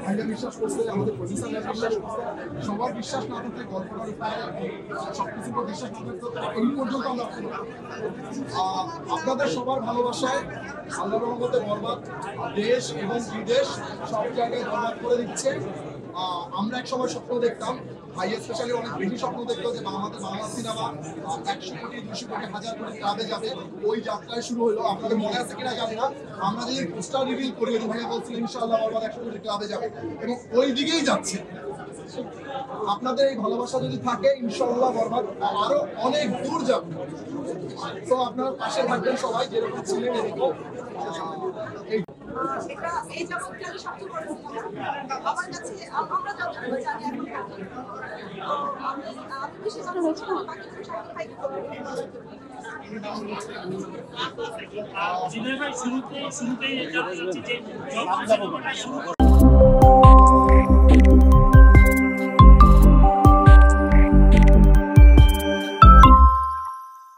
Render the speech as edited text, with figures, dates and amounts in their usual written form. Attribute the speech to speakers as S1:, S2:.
S1: ভাইরা বিশ্বাস করছে, আমাদের প্রডিউসাররা বিশ্বাস করছে, সবার বিশ্বাস না থাকলে গল্পটার উপরে সবকিছুর উপর বিশ্বাস না থাকতো এই পর্যন্ত আমরা আপনাদের সবার ভালোবাসায় আল্লাহর রহমতে বরবাদ দেশ এবং বিদেশ সব জায়গায় বরবাদ করে দিচ্ছে। আমরা এক সময় স্বপ্ন দেখতাম, ভাই স্পেশালি অনেক বেশি স্বপ্ন দেখতো যে আমাদের বাংলা সিনেমা 100 কোটি 200 কোটি 1000 কোটি ক্লাবে যাবে। ওই যাত্রায় শুরু হলো, আপনাদের মনে আছে কিনা জানি না, আমরা যদি পোস্টার রিভিল করি ভাইয়া বলছিলেন ইনশাআল্লাহ বরবাদ 100 কোটি ক্লাবে যাবে এবং ওই দিকেই যাচ্ছে। আপনাদের এই ভালোবাসা যদি থাকে ইনশাআল্লাহ বরবাদ আরো অনেক দূর যাবে। তো আপনারা পাশে থাকবেন সবাই, যেরকম ছিলেন এরকম।
S2: এই জগৎটাকে সবচেয়ে বড় আমার কাছে আমরা যতটুকু জানি আমি বেশি জানি বাকি
S3: জিনের ভাই শুরুতেই জানতে চাচ্ছি যে